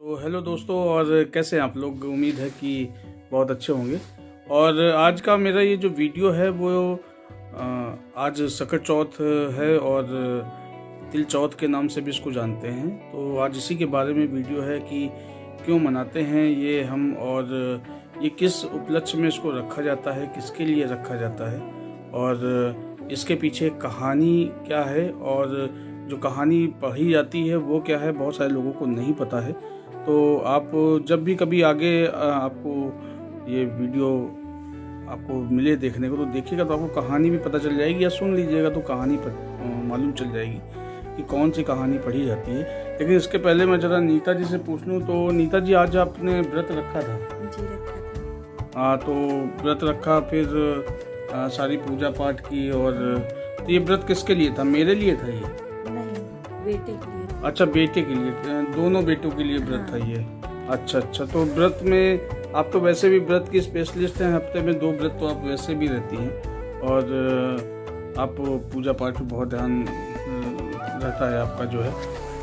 तो हेलो दोस्तों, और कैसे हैं आप लोग। उम्मीद है कि बहुत अच्छे होंगे। और आज का मेरा ये जो वीडियो है वो आज सकट चौथ है, और तिल चौथ के नाम से भी इसको जानते हैं। तो आज इसी के बारे में वीडियो है कि क्यों मनाते हैं ये हम, और ये किस उपलक्ष्य में इसको रखा जाता है, किसके लिए रखा जाता है, और इसके पीछे कहानी क्या है, और जो कहानी पढ़ी जाती है वो क्या है, बहुत सारे लोगों को नहीं पता है। तो आप जब भी कभी आगे आपको ये वीडियो आपको मिले देखने को, तो देखिएगा तो आपको कहानी भी पता चल जाएगी, या सुन लीजिएगा तो कहानी मालूम चल जाएगी कि कौन सी कहानी पढ़ी जाती है। लेकिन इसके पहले मैं जरा नीता जी से पूछ लूँ। तो नीता जी, आज आपने व्रत रखा था? जी रखा था। हाँ, तो व्रत रखा, फिर सारी पूजा पाठ की। और तो ये व्रत किसके लिए था? मेरे लिए था ये? नहीं, बेटे के लिए। अच्छा, बेटे के लिए, दोनों बेटों के लिए व्रत था ये। अच्छा, तो व्रत में आप तो वैसे भी व्रत की स्पेशलिस्ट हैं, हफ्ते में 2 व्रत तो आप वैसे भी रहती हैं, और आप पूजा पाठ में बहुत ध्यान रहता है आपका जो है।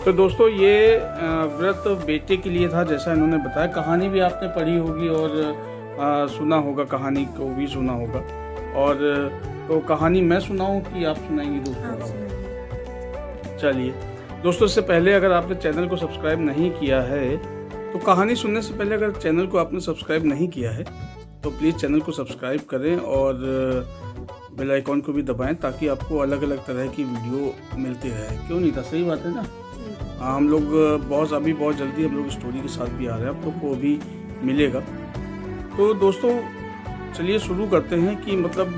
तो दोस्तों, ये व्रत बेटे के लिए था, जैसा इन्होंने बताया। कहानी भी आपने पढ़ी होगी और सुना होगा, कहानी को भी सुना होगा। और तो कहानी मैं सुनाऊं कि आप सुनाएंगी दोस्तों? चलिए दोस्तों, इससे पहले अगर आपने चैनल को सब्सक्राइब नहीं किया है, तो कहानी सुनने से पहले अगर चैनल को आपने सब्सक्राइब नहीं किया है तो प्लीज़ चैनल को सब्सक्राइब करें, और बेल आइकॉन को भी दबाएं, ताकि आपको अलग अलग तरह की वीडियो मिलती रहे। क्यों नहीं था? सही बात है ना? हाँ, हम लोग बहुत जल्दी हम लोग स्टोरी के साथ भी आ रहे हैं, आप लोग को भी मिलेगा। तो दोस्तों, चलिए शुरू करते हैं कि मतलब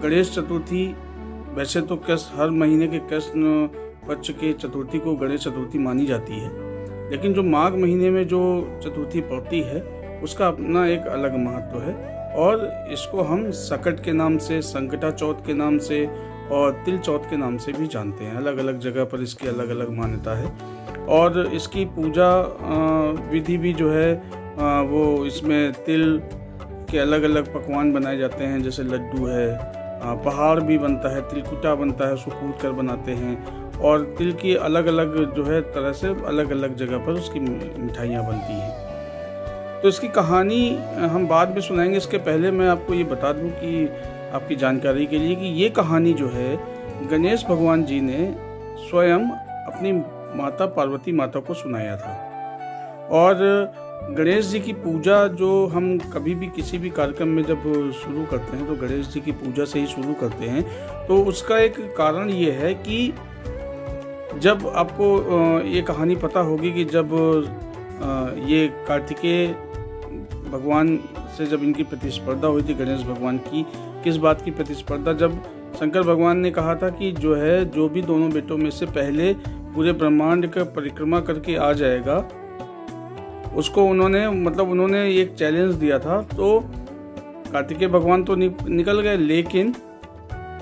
गणेश चतुर्थी, वैसे तो हर महीने के कृष्ण पक्ष के चतुर्थी को गणेश चतुर्थी मानी जाती है, लेकिन जो माघ महीने में जो चतुर्थी पड़ती है उसका अपना एक अलग महत्व है। और इसको हम सकट के नाम से, संकटा चौथ के नाम से और तिल चौथ के नाम से भी जानते हैं। अलग अलग जगह पर इसकी अलग अलग मान्यता है। और इसकी पूजा विधि भी जो है वो इसमें तिल के अलग अलग पकवान बनाए जाते हैं, जैसे लड्डू है, पहाड़ भी बनता है, तिलकुटा बनता है, उसको कूट कर बनाते हैं। और तिल की अलग अलग जो है तरह से अलग अलग जगह पर उसकी मिठाइयाँ बनती हैं। तो इसकी कहानी हम बाद में सुनाएंगे। इसके पहले मैं आपको ये बता दूं कि आपकी जानकारी के लिए कि ये कहानी जो है गणेश भगवान जी ने स्वयं अपनी माता पार्वती माता को सुनाया था। और गणेश जी की पूजा जो हम कभी भी किसी भी कार्यक्रम में जब शुरू करते हैं तो गणेश जी की पूजा से ही शुरू करते हैं। तो उसका एक कारण ये है कि जब आपको ये कहानी पता होगी कि जब ये कार्तिकेय भगवान से जब इनकी प्रतिस्पर्धा हुई थी, गणेश भगवान की, किस बात की प्रतिस्पर्धा? जब शंकर भगवान ने कहा था कि जो भी दोनों बेटों में से पहले पूरे ब्रह्मांड का परिक्रमा करके आ जाएगा, उसको उन्होंने एक चैलेंज दिया था। तो कार्तिकेय भगवान तो निकल गए, लेकिन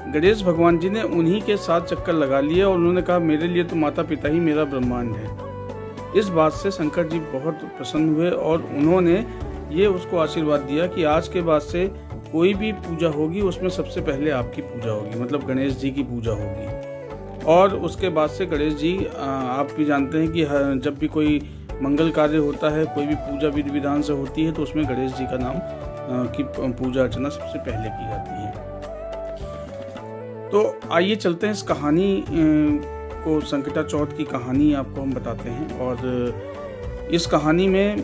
गणेश भगवान जी ने उन्हीं के साथ चक्कर लगा लिए, और उन्होंने कहा मेरे लिए तो माता पिता ही मेरा ब्रह्मांड है। इस बात से शंकर जी बहुत प्रसन्न हुए, और उन्होंने ये उसको आशीर्वाद दिया कि आज के बाद से कोई भी पूजा होगी उसमें सबसे पहले आपकी पूजा होगी, मतलब गणेश जी की पूजा होगी। और उसके बाद से गणेश जी, आप भी जानते हैं कि जब भी कोई मंगल कार्य होता है, कोई भी पूजा विधि विधान से होती है, तो उसमें गणेश जी का नाम की पूजा अर्चना सबसे पहले की जाती है। तो आइए चलते हैं इस कहानी को, संकटा चौथ की कहानी आपको हम बताते हैं। और इस कहानी में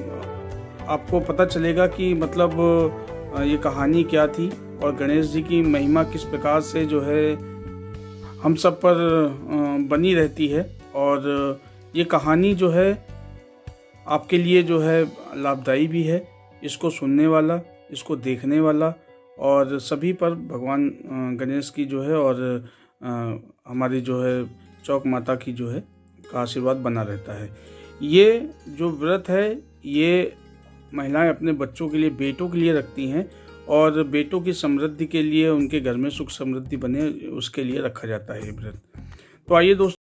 आपको पता चलेगा कि मतलब ये कहानी क्या थी, और गणेश जी की महिमा किस प्रकार से जो है हम सब पर बनी रहती है। और ये कहानी जो है आपके लिए जो है लाभदायी भी है, इसको सुनने वाला, इसको देखने वाला, और सभी पर भगवान गणेश की जो है और हमारी जो है चौक माता की जो है का आशीर्वाद बना रहता है। ये जो व्रत है ये महिलाएं अपने बच्चों के लिए, बेटों के लिए रखती हैं, और बेटों की समृद्धि के लिए, उनके घर में सुख समृद्धि बने, उसके लिए रखा जाता है ये व्रत। तो आइए दोस्तों,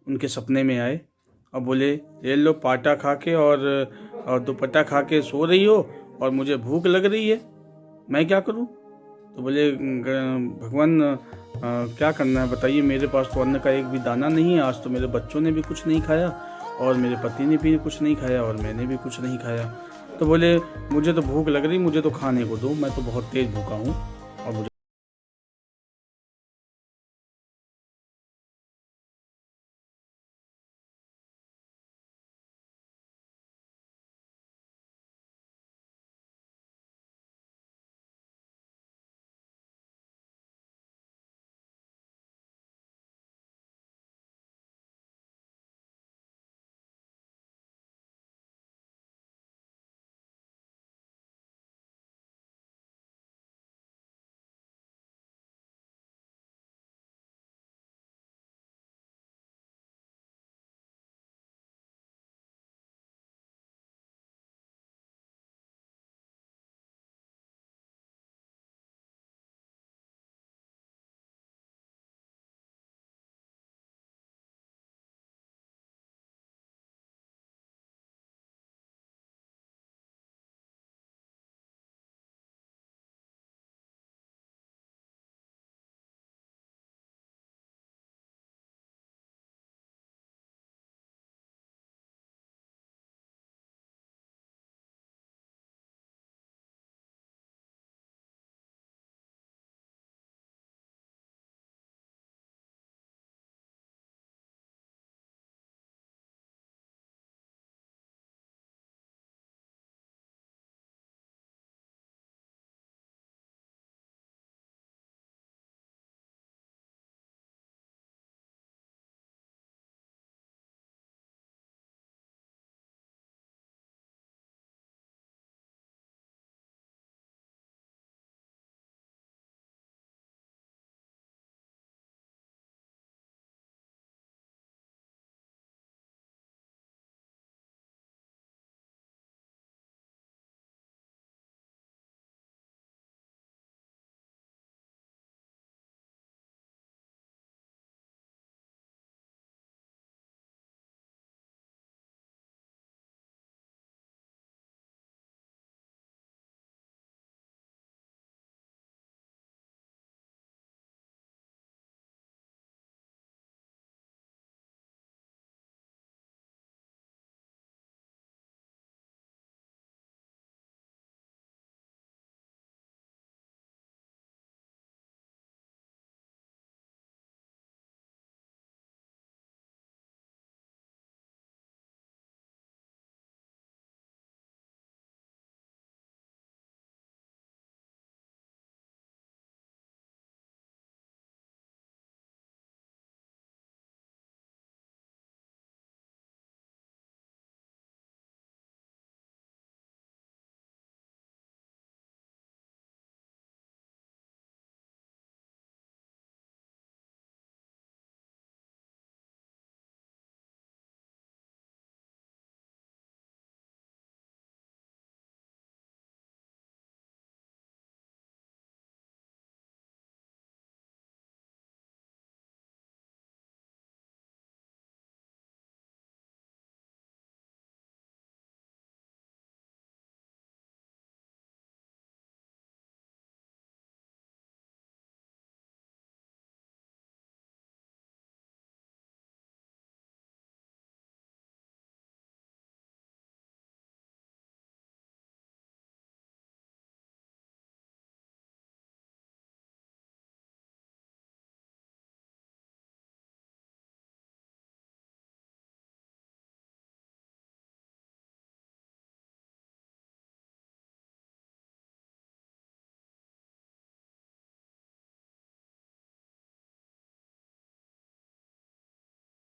उनके सपने में आए और बोले ये लो पाटा खा के और दुपट्टा खा के सो रही हो और मुझे भूख लग रही है, मैं क्या करूं? तो बोले भगवान क्या करना है बताइए, मेरे पास तो अन्न का एक भी दाना नहीं है, आज तो मेरे बच्चों ने भी कुछ नहीं खाया और मेरे पति ने भी कुछ नहीं खाया और मैंने भी कुछ नहीं खाया। तो बोले मुझे तो भूख लग रही, मुझे तो खाने को दो, मैं तो बहुत तेज भूखा हूँ और मुझे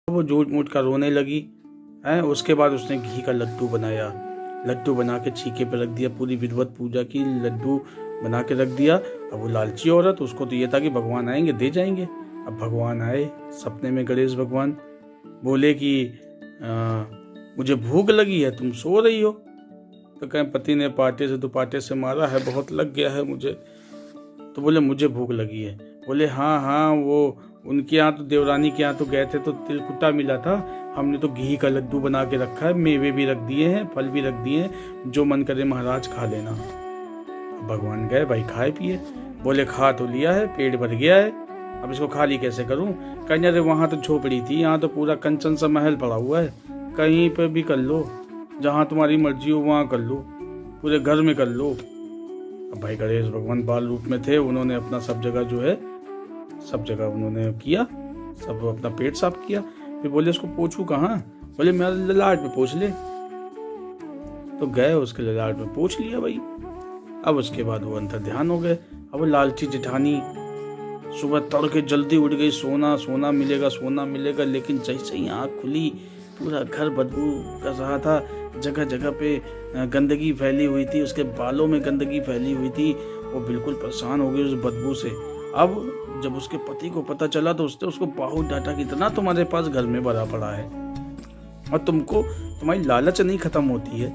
वो झूठ मूठ का रोने लगी है। उसके बाद उसने घी का लड्डू बनाया, लड्डू बना के छीके पे रख दिया, पूरी विधिवत पूजा की, लड्डू बना के रख दिया। अब वो लालची औरत, उसको तो ये था कि भगवान आएंगे दे जाएंगे। अब भगवान आए सपने में, गणेश भगवान बोले कि मुझे भूख लगी है, तुम सो रही हो। तो कहें पति ने पाटे से दुपाटे से मारा है, बहुत लग गया है मुझे। तो बोले मुझे भूख लगी है। बोले हाँ हाँ, वो उनके यहाँ तो देवरानी के यहाँ तो गए थे तो तिलकुटा मिला था, हमने तो घी का लड्डू बना के रखा है, मेवे भी रख दिए हैं, फल भी रख दिए हैं, जो मन करे महाराज खा लेना। भगवान गए भाई, खाए पिए, बोले खा तो लिया है, पेट भर गया है, अब इसको खाली कैसे करूं। कहीं अरे वहाँ तो झोपड़ी थी, यहाँ तो पूरा कंचन सा महल पड़ा हुआ है, कहीं पर भी कर लो, जहाँ तुम्हारी मर्जी हो वहाँ कर लो, पूरे घर में कर लो। अब भाई गणेश भगवान बाल रूप में थे, उन्होंने अपना सब जगह जो है, सब जगह उन्होंने किया, सब अपना पेट साफ किया। फिर बोले इसको पोछू कहाँ, बोले मेरा ललाट पे पोछ ले। तो गए उसके ललाट पे पोछ लिया भाई। अब उसके बाद वो अंतर ध्यान हो गए। अब वो लालची जेठानी सुबह तड़के जल्दी उठ गई, सोना सोना मिलेगा, सोना मिलेगा, लेकिन जैसे ही आँख खुली पूरा घर बदबू कर रहा था, जगह जगह पे गंदगी फैली हुई थी, उसके बालों में गंदगी फैली हुई थी, वो बिल्कुल परेशान हो गई उस बदबू से। अब जब उसके पति को पता चला तो उसने उसको बहुत डांटा कि इतना तुम्हारे पास घर में भरा पड़ा है और तुमको तुम्हारी लालच नहीं खत्म होती है,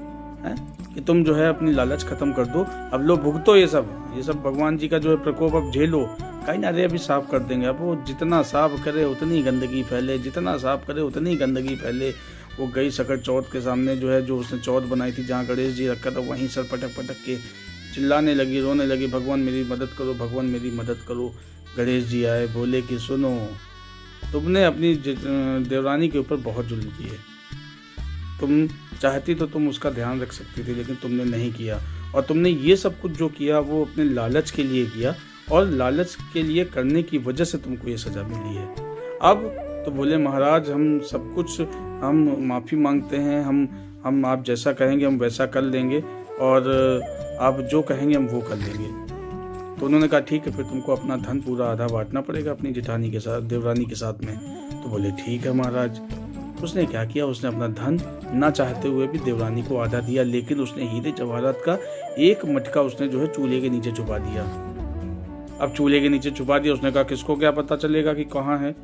कि तुम जो है अपनी लालच खत्म कर दो, अब लो भुगतो ये सब भगवान जी का जो है प्रकोप अब झेलो। कहीं ना, अरे अभी साफ कर देंगे। अब वो जितना साफ करे उतनी गंदगी फैले, जितना साफ करे उतनी गंदगी फैले। वो गई सकट चौथ के सामने जो है, जो उसने चौथ बनाई थी जहाँ गणेश जी रखा था, वहीं सर पटक पटक के चिल्लाने लगी, रोने लगी, भगवान मेरी मदद करो, भगवान मेरी मदद करो। गणेश जी आए, बोले कि सुनो, तुमने अपनी देवरानी के ऊपर बहुत जुल्म किए, तुम चाहती तो तुम उसका ध्यान रख सकती थी, लेकिन तुमने नहीं किया, और तुमने ये सब कुछ जो किया वो अपने लालच के लिए किया, और लालच के लिए करने की वजह से तुमको ये सजा मिली है। अब तो बोले महाराज हम सब कुछ, हम माफ़ी मांगते हैं, हम आप जैसा कहेंगे हम वैसा कर लेंगे, और आप जो कहेंगे हम वो कर लेंगे। तो उन्होंने कहा ठीक है, फिर तुमको अपना धन पूरा आधा बांटना पड़ेगा अपनी जेठानी के साथ, देवरानी के साथ में। तो बोले ठीक है महाराज। उसने क्या किया, उसने अपना धन ना चाहते हुए भी देवरानी को आधा दिया, लेकिन उसने हीरे जवाहरात का एक मटका उसने जो है चूल्हे के नीचे छुपा दिया। अब चूल्हे के नीचे छुपा दिया, उसने कहा किसको क्या पता चलेगा कि कहाँ है,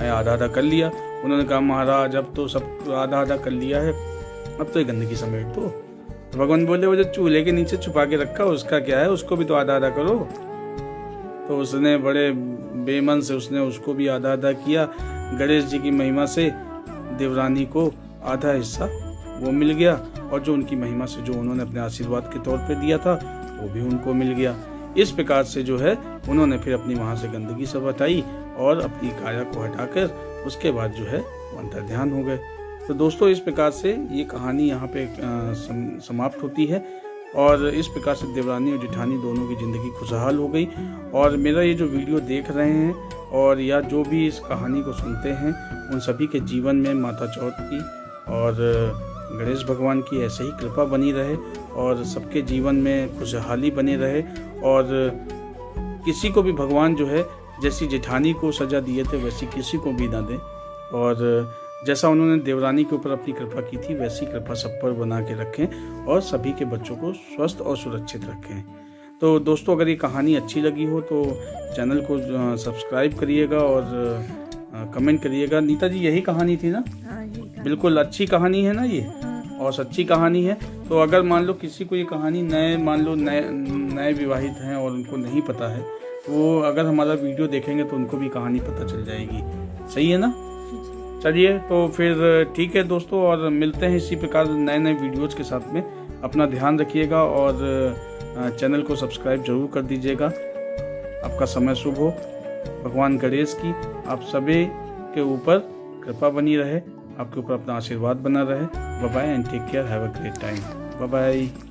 आधा आधा कर लिया। उन्होंने कहा महाराज अब तो सब आधा आधा कर लिया है, अब तो ये गंदगी समेट दो। तो भगवान बोले वो जो चूल्हे के नीचे छुपा के रखा उसका क्या है, उसको भी तो आधा आधा करो। तो उसने बड़े बेमन से उसने उसको भी आधा आधा किया। गणेश जी की महिमा से देवरानी को आधा हिस्सा वो मिल गया, और जो उनकी महिमा से जो उन्होंने अपने आशीर्वाद के तौर पे दिया था वो भी उनको मिल गया। इस प्रकार से जो है उन्होंने फिर अपनी वहाँ से गंदगी सब हटाई और अपनी काया को हटाकर उसके बाद जो है अंतर ध्यान हो गए। तो दोस्तों इस प्रकार से ये कहानी यहाँ पे समाप्त होती है, और इस प्रकार से देवरानी और जेठानी दोनों की ज़िंदगी खुशहाल हो गई। और मेरा ये जो वीडियो देख रहे हैं और या जो भी इस कहानी को सुनते हैं, उन सभी के जीवन में माता चौथ की और गणेश भगवान की ऐसे ही कृपा बनी रहे, और सबके जीवन में खुशहाली बनी रहे, और किसी को भी भगवान जो है जैसी जेठानी को सजा दिए थे वैसी किसी को भी ना दें, और जैसा उन्होंने देवरानी के ऊपर अपनी कृपा की थी वैसी कृपा सब पर बना के रखें, और सभी के बच्चों को स्वस्थ और सुरक्षित रखें। तो दोस्तों अगर ये कहानी अच्छी लगी हो तो चैनल को सब्सक्राइब करिएगा और कमेंट करिएगा। नीता जी यही कहानी थी ना? बिल्कुल अच्छी कहानी है ना ये, और सच्ची कहानी है। तो अगर मान लो किसी को ये कहानी नए विवाहित हैं और उनको नहीं पता है, वो अगर हमारा वीडियो देखेंगे तो उनको भी कहानी पता चल जाएगी। सही है ना? चलिए तो फिर ठीक है दोस्तों, और मिलते हैं इसी प्रकार नए वीडियोज़ के साथ में। अपना ध्यान रखिएगा और चैनल को सब्सक्राइब जरूर कर दीजिएगा। आपका समय शुभ हो। भगवान गणेश की आप सभी के ऊपर कृपा बनी रहे, आपके ऊपर अपना आशीर्वाद बना रहे। Bye bye and take care, have a great time. Bye bye.